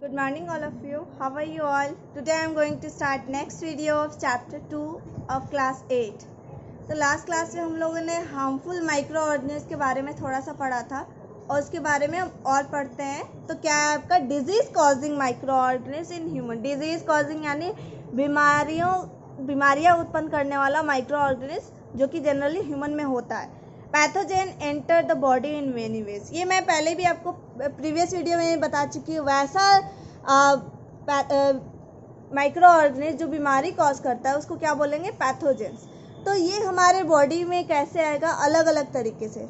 Good morning all of you. How are you all? Today I am going to start next video of chapter 2 of class 8. तो last class में हम लोगों ने harmful micro organism के बारे में थोड़ा सा पढ़ा था और उसके बारे में हम और पढ़ते हैं. तो क्या है आपका disease causing micro organism in human. Disease causing यानी बीमारियां उत्पन्न करने वाला माइक्रो ऑर्गेनिज्म जो कि जनरली ह्यूमन में होता है. Pathogen enter the body in many ways. ये मैं पहले भी आपको प्रीवियस वीडियो में बता चुकी हूँ. वैसा माइक्रो ऑर्गेनिज्म जो बीमारी कॉज करता है उसको क्या बोलेंगे, पैथोजेंस. तो ये हमारे बॉडी में कैसे आएगा, अलग अलग तरीके से.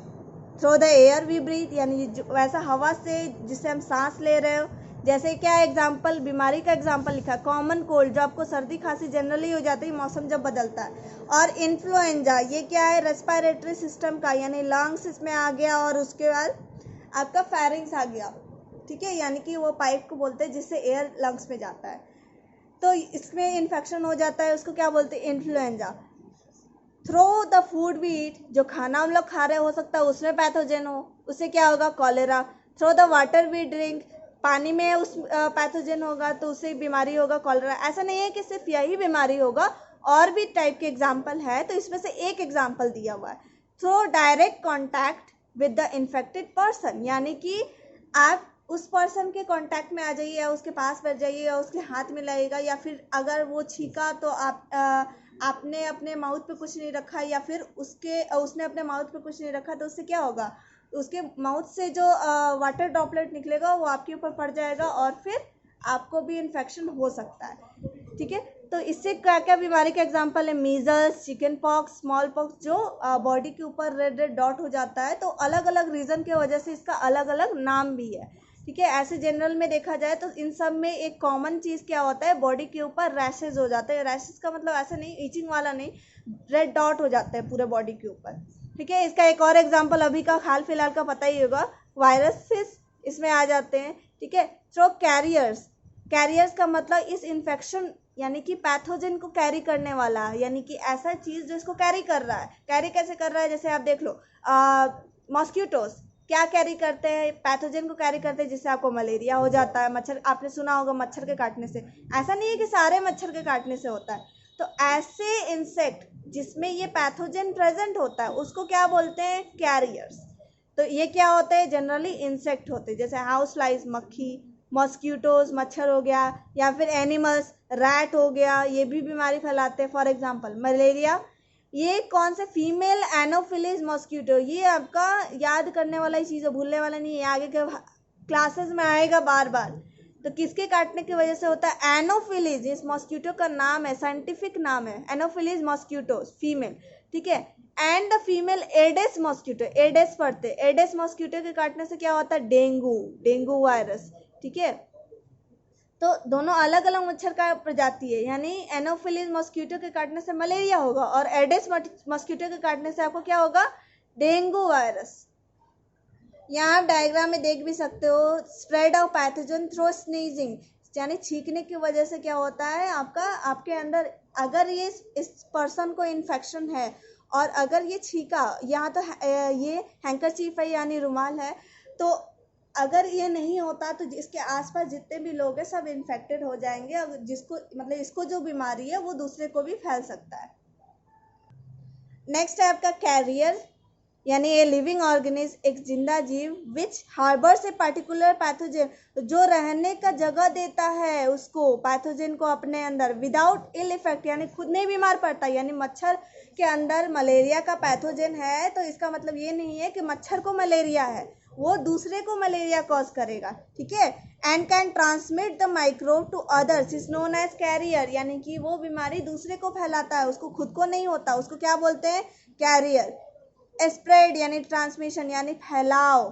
Through the air we breathe, यानी वैसा हवा से जिससे हम सांस ले रहे हो. जैसे क्या एग्जाम्पल, बीमारी का एग्जाम्पल लिखा, कॉमन कोल्ड जो आपको सर्दी खांसी जनरली हो जाती है मौसम जब बदलता है. और इन्फ्लुएंजा ये क्या है, रेस्पिरेटरी सिस्टम का, यानी लंग्स इसमें आ गया और उसके बाद आपका फेरिंग्स आ गया. ठीक है, यानी कि वो पाइप को बोलते हैं जिससे एयर लंग्स में जाता है. तो इसमें इन्फेक्शन हो जाता है, उसको क्या बोलते हैं, influenza. Through the food we eat, जो खाना हम लोग खा रहे हो सकता है उसमें पैथोजेन हो, उससे क्या होगा, cholera. Through the water we drink, पानी में उस पैथोजेन होगा तो उससे बीमारी होगा, कॉलेरा. ऐसा नहीं है कि सिर्फ यही बीमारी होगा, और भी टाइप के एग्जाम्पल है, तो इसमें से एक एग्जाम्पल दिया हुआ है. Through direct contact with the infected person, यानी कि आप उस पर्सन के कांटेक्ट में आ जाइए या उसके पास बैठ जाइए या उसके हाथ में लगेगा, या फिर अगर वो छींका तो आपने अपने माउथ पे कुछ नहीं रखा, या फिर उसने अपने माउथ पे कुछ नहीं रखा, तो उससे क्या होगा, उसके माउथ से जो वाटर ड्रॉपलेट निकलेगा वो आपके ऊपर पड़ जाएगा और फिर आपको भी इन्फेक्शन हो सकता है. ठीक है, तो इससे क्या क्या बीमारी का एग्जांपल है, measles, chicken pox, small pox, जो बॉडी के ऊपर रेड रेड डॉट हो जाता है. तो अलग अलग रीज़न की वजह से इसका अलग अलग नाम भी है. ठीक है, ऐसे जनरल में देखा जाए तो इन सब में एक कॉमन चीज़ क्या होता है, बॉडी के ऊपर रैशेज हो जाते हैं. रैशेज का मतलब ऐसा नहीं ईचिंग वाला नहीं, रेड डॉट हो जाते हैं पूरे बॉडी के ऊपर. ठीक है, इसका एक और एग्जांपल अभी का हाल फिलहाल का पता ही होगा, वायरसेस इसमें आ जाते हैं. ठीक है, तो कैरियर्स का मतलब इस इन्फेक्शन यानी कि पैथोजन को कैरी करने वाला, यानी कि ऐसा चीज़ जो इसको कैरी कर रहा है. कैरी कैसे कर रहा है, जैसे आप देख लो, मॉस्किटोस क्या कैरी करते हैं, पैथोजन को कैरी करते हैं जिससे आपको मलेरिया हो जाता है. मच्छर, आपने सुना होगा मच्छर के काटने से. ऐसा नहीं है कि सारे मच्छर के काटने से होता है. तो ऐसे इंसेक्ट जिसमें ये पैथोजन प्रेजेंट होता है उसको क्या बोलते हैं, कैरियर्स. तो ये क्या होते हैं, जनरली इंसेक्ट होते हैं, जैसे हाउस फ्लाइज मक्खी, मॉस्किटोज मच्छर हो गया, या फिर एनिमल्स रैट हो गया, ये भी बीमारी फैलाते हैं. फॉर एग्जांपल मलेरिया, ये कौन से, फीमेल एनोफिलिस मॉस्किटो. ये आपका याद करने वाला ही चीज़ है, भूलने वाला नहीं है, आगे के क्लासेस में आएगा बार बार. तो किसके काटने की वजह से होता है, एनोफिलिस. इस मॉस्किटो का नाम है, साइंटिफिक नाम है एनोफिलिस मॉस्किटो, फीमेल. ठीक है, एंड द फीमेल एडेस मॉस्किटो, एडेस पढ़ते, एडेस मॉस्किटो के काटने से क्या होता है, डेंगू वायरस. ठीक है, तो दोनों अलग अलग मच्छर का प्रजाति है, यानी एनोफिलिस मॉस्किटो के काटने से मलेरिया होगा और एडेस मॉस्किटो के काटने से आपको क्या होगा, डेंगू वायरस. यहाँ आप डायग्राम में देख भी सकते हो, spread of pathogen through sneezing, यानी छींकने की वजह से क्या होता है, आपके अंदर अगर ये इस पर्सन को इन्फेक्शन है और अगर ये छींका, यहाँ तो ये हैंकरचीफ है यानी रुमाल है, तो अगर ये नहीं होता तो इसके आसपास जितने भी लोग हैं सब इन्फेक्टेड हो जाएंगे, और जिसको मतलब इसको जो बीमारी है वो दूसरे को भी फैल सकता है. नेक्स्ट है आपका कैरियर, यानी ए लिविंग ऑर्गेनिज्म, एक जिंदा जीव, विच हार्बर्स ए पर्टिकुलर पैथोजन, जो रहने का जगह देता है उसको पैथोजन को अपने अंदर, विदाउट इल इफेक्ट, यानी खुद नहीं बीमार पड़ता. यानी मच्छर के अंदर मलेरिया का पैथोजन है तो इसका मतलब ये नहीं है कि मच्छर को मलेरिया है, वो दूसरे को मलेरिया कॉज करेगा. ठीक है, and can transmit the microbe to others is known as carrier, यानी कि वो बीमारी दूसरे को फैलाता है, उसको खुद को नहीं होता, उसको क्या बोलते हैं, कैरियर. स्प्रेड यानी ट्रांसमिशन यानी फैलाव,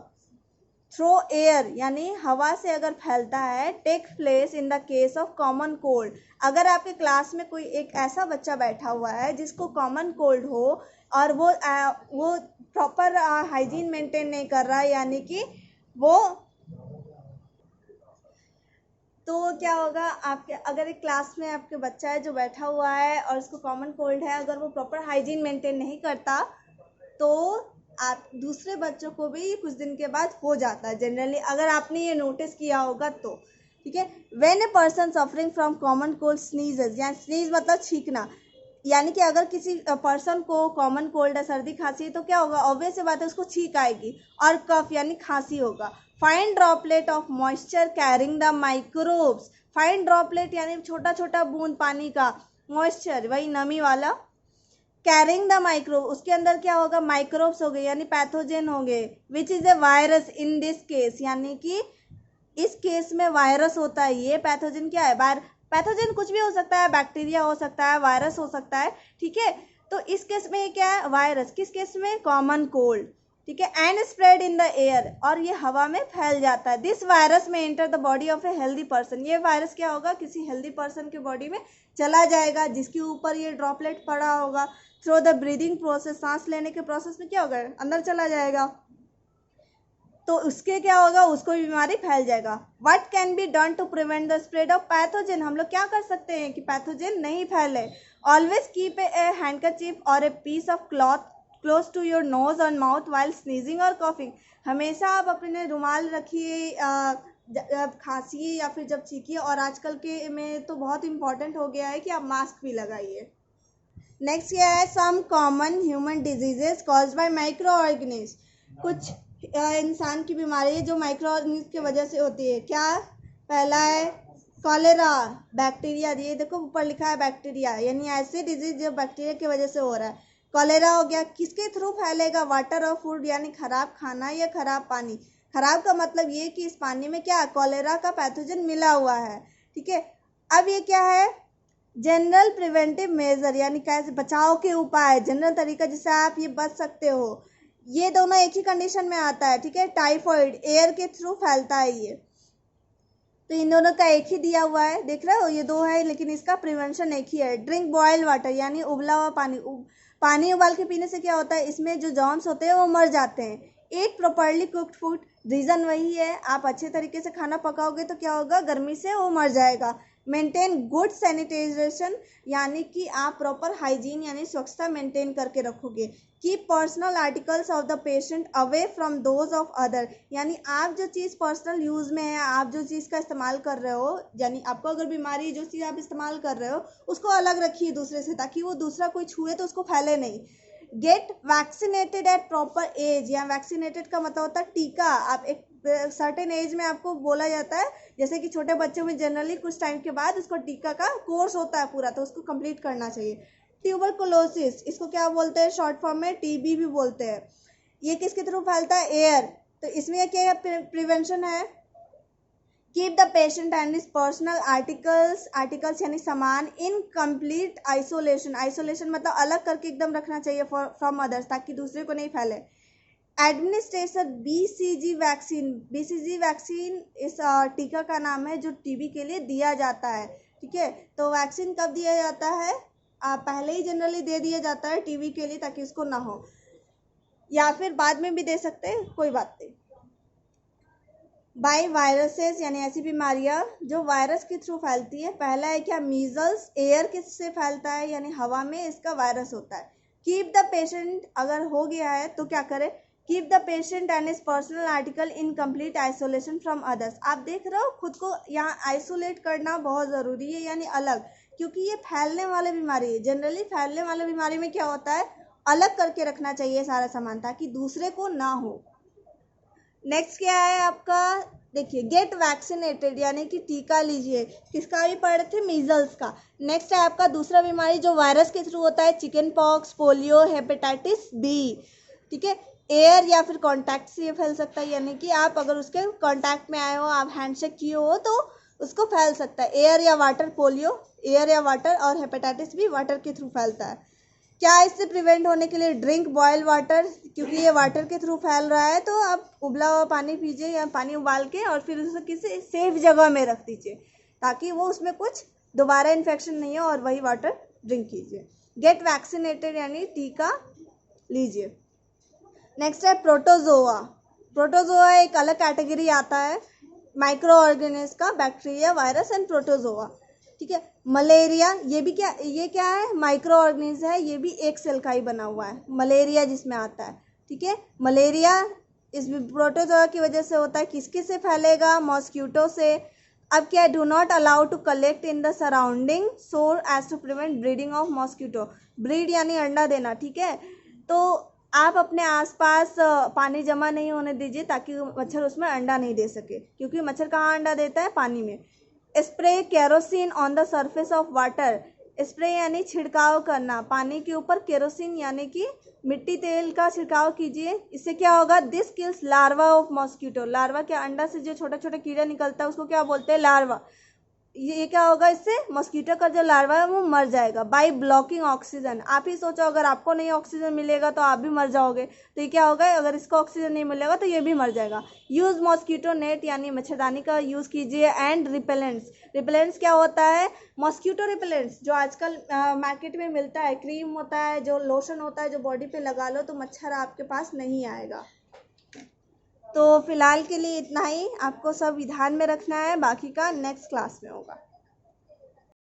थ्रो एयर यानी हवा से अगर फैलता है, take place in the case of common cold. अगर आपके क्लास में कोई एक ऐसा बच्चा बैठा हुआ है जिसको कॉमन कोल्ड हो और वो प्रॉपर हाइजीन मेंटेन नहीं कर रहा है, यानी कि वो, तो क्या होगा, आपके अगर एक क्लास में आपके बच्चा है जो बैठा हुआ है और उसको कॉमन कोल्ड है, अगर वो प्रॉपर हाइजीन मेंटेन नहीं करता तो आप दूसरे बच्चों को भी कुछ दिन के बाद हो जाता है जनरली, अगर आपने ये नोटिस किया होगा तो. ठीक है। When a person suffering from common cold sneezes, या स्नीज मतलब छींकना, यानी कि अगर किसी पर्सन को कॉमन कोल्ड है, सर्दी खांसी है, तो क्या होगा, ऑब्वियस सी बात है उसको छींक आएगी। और कफ यानी खांसी होगा। Fine droplet of moisture carrying the microbes, fine droplet यानी छोटा छोटा बूंद पानी का, मॉइस्चर वही नमी वाला, कैरिंग द माइक्रोब उसके अंदर क्या होगा, माइक्रोब्स हो गए यानी पैथोजन हो गए, which is a virus in this case, यानी कि इस केस में वायरस होता है। ये पैथोजन क्या है, पैथोजन कुछ भी हो सकता है, बैक्टीरिया हो सकता है, वायरस हो सकता है, ठीक है। तो इस केस में क्या है, वायरस, किस केस में, कॉमन कोल्ड, ठीक है। And spread in the air, और ये हवा में फैल जाता है। दिस वायरस में enter the body of a healthy person, ये वायरस क्या होगा, किसी हेल्दी पर्सन के बॉडी में चला जाएगा, जिसके ऊपर ये ड्रॉपलेट पड़ा होगा। थ्रू द ब्रीदिंग प्रोसेस, सांस लेने के प्रोसेस में क्या होगा, अंदर चला जाएगा, तो उसके क्या होगा, उसको भी बीमारी फैल जाएगा। What can be done to prevent the spread of pathogen, हम लोग क्या कर सकते हैं कि पैथोजन नहीं फैले। ऑलवेज कीप ए हैंडकरचीफ और a piece of cloth close to your nose और माउथ वाइल स्नीजिंग और कॉफिंग, हमेशा आप अपने रुमाल रखिए जब खांसी या फिर जब छींकिए, और आजकल के में तो बहुत इंपॉर्टेंट हो गया है कि आप मास्क भी लगाइए। नेक्स्ट क्या है, some common human diseases caused by microorganism, कुछ इंसान की बीमारी है जो माइक्रो ऑर्गेनिज्म की वजह से होती है। क्या, पहला है कॉलेरा, बैक्टीरिया, ये देखो ऊपर लिखा है बैक्टीरिया, यानी ऐसी डिजीज जो बैक्टीरिया की वजह से हो रहा है। कॉलेरा हो गया, किसके थ्रू फैलेगा, वाटर और फूड, यानी खराब खाना या खराब पानी। खराब का मतलब ये कि इस पानी में क्या, कॉलेरा का पैथोजन मिला हुआ है, ठीक है। अब ये क्या है, जनरल प्रिवेंटिव मेजर, यानी कैसे बचाव के उपाय, जनरल तरीका जिससे आप ये बच सकते हो। ये दोनों एक ही कंडीशन में आता है, ठीक है। टाइफॉइड एयर के थ्रू फैलता है ये, तो इन दोनों का एक ही दिया हुआ है, देख रहे हो, ये दो है लेकिन इसका प्रिवेंशन एक ही है। ड्रिंक बॉइल्ड वाटर, यानी उबला हुआ पानी, पानी उबाल के पीने से क्या होता है, इसमें जो जर्म्स होते हैं वो मर जाते हैं। ईट प्रॉपर्ली कुक्ड फूड, रीज़न वही है, आप अच्छे तरीके से खाना पकाओगे तो क्या होगा, गर्मी से वो मर जाएगा। मेंटेन गुड सैनिटाइजेशन, यानी कि आप प्रॉपर हाइजीन यानी स्वच्छता मेंटेन करके रखोगे। Keep personal articles of the patient away from those of other, यानी आप जो चीज़ पर्सनल यूज़ में है, आप जो चीज़ का इस्तेमाल कर रहे हो, यानी आपको अगर बीमारी जो चीज़ आप इस्तेमाल कर रहे हो उसको अलग रखिए दूसरे से, ताकि वो दूसरा कोई छुए तो उसको फैले नहीं। Get vaccinated at proper age, या वैक्सीनेटेड का मतलब होता है टीका, आप एक सर्टेन एज में आपको बोला जाता है, जैसे कि छोटे बच्चों में जनरली कुछ टाइम के बाद उसको टीका का कोर्स होता है पूरा, तो उसको कंप्लीट करना चाहिए। ट्यूबरकुलोसिस, इसको क्या बोलते हैं, शॉर्ट फॉर्म में टीबी भी बोलते हैं। ये किसके थ्रू फैलता है, एयर, तो इसमें क्या प्रिवेंशन है, keep the patient and his personal articles यानी सामान इन कंप्लीट आइसोलेशन, आइसोलेशन मतलब अलग करके एकदम रखना चाहिए फ्रॉम अदर्स, ताकि दूसरे को नहीं फैले। Administration BCG vaccine, BCG vaccine इस टीका का नाम है जो टीबी के लिए दिया जाता है, ठीक है। तो वैक्सीन कब दिया जाता है, पहले ही जनरली दे दिया जाता है टीबी के लिए, ताकि उसको ना हो, या फिर बाद में भी दे सकते हैं, कोई बात नहीं। बाय वायरसेस, यानी ऐसी बीमारियां जो वायरस के थ्रू फैलती है। पहला है क्या, मीजल्स, एयर किससे फैलता है, यानी हवा में इसका वायरस होता है। कीप द पेशेंट, अगर हो गया है तो क्या करें, keep the patient and his personal article in complete isolation from others, आप देख रहे हो खुद को यहाँ आइसोलेट करना बहुत ज़रूरी है, यानी अलग, क्योंकि ये फैलने वाली बीमारी है। जनरली फैलने वाली बीमारी में क्या होता है, अलग करके रखना चाहिए सारा सामान, ताकि दूसरे को ना हो। नेक्स्ट क्या है आपका, देखिए गेट वैक्सीनेटेड, यानी कि टीका लीजिए, किसका भी पढ़ रहे थे, मीजल्स का। नेक्स्ट है आपका दूसरा बीमारी जो वायरस के थ्रू होता है, chicken pox, polio, hepatitis B, ठीक है। एयर या फिर कांटेक्ट से ये फैल सकता है, यानी कि आप अगर उसके कांटेक्ट में आए हो, आप हैंडशेक किए हो तो उसको फैल सकता है। एयर या वाटर, पोलियो एयर या वाटर, और हेपेटाइटिस भी वाटर के थ्रू फैलता है। क्या इससे प्रिवेंट होने के लिए, ड्रिंक बॉयल वाटर, क्योंकि ये वाटर के थ्रू फैल रहा है, तो आप उबला हुआ पानी पीजिए, या पानी उबाल के और फिर उसे किसी सेफ जगह में रख दीजिए, ताकि वो उसमें कुछ दोबारा इन्फेक्शन नहीं हो, और वही वाटर ड्रिंक कीजिए। गेट वैक्सीनेटेड, यानी टीका लीजिए। नेक्स्ट है प्रोटोजोआ, प्रोटोजोआ एक अलग कैटेगरी आता है माइक्रो ऑर्गेनिज्म का, बैक्टीरिया, वायरस एंड प्रोटोजोआ, ठीक है। मलेरिया, ये भी क्या, ये क्या है, माइक्रो ऑर्गेनिज्म है, ये भी एक सेल का ही बना हुआ है, मलेरिया जिसमें आता है, ठीक है। मलेरिया इस प्रोटोजोआ की वजह से होता है, किसके से फैलेगा, मॉस्किटो से, अब क्या है, do not allow to collect in the surrounding so as to prevent breeding of mosquito. Breed यानी अंडा देना, ठीक है। तो आप अपने आसपास पानी जमा नहीं होने दीजिए ताकि मच्छर उसमें अंडा नहीं दे सके, क्योंकि मच्छर कहाँ अंडा देता है, पानी में। Spray kerosene on the surface of water. Spray यानी छिड़काव करना, पानी के ऊपर केरोसिन यानी कि मिट्टी तेल का छिड़काव कीजिए। इससे क्या होगा, this kills larva of mosquito. Larva के अंडा से जो छोटा छोटा कीड़ा निकलता है उसको क्या बोलते हैं, लार्वा। ये क्या होगा, इससे मॉस्किटो का जो लार्वा है वो मर जाएगा। By blocking oxygen. आप ही सोचो, अगर आपको नहीं ऑक्सीजन मिलेगा तो आप भी मर जाओगे, तो ये क्या होगा, अगर इसको ऑक्सीजन नहीं मिलेगा तो ये भी मर जाएगा। यूज़ मॉस्किटो नेट यानी मच्छरदानी का यूज़ कीजिए। And repellents. रिपेलेंट्स क्या होता है, मॉस्किटो रिपेलेंट्स जो आजकल मार्केट में मिलता है, क्रीम होता है, जो लोशन होता है, जो बॉडी पे लगा लो तो मच्छर आपके पास नहीं आएगा। तो फिलहाल के लिए इतना ही, आपको सब ध्यान में रखना है, बाकी का नेक्स्ट क्लास में होगा।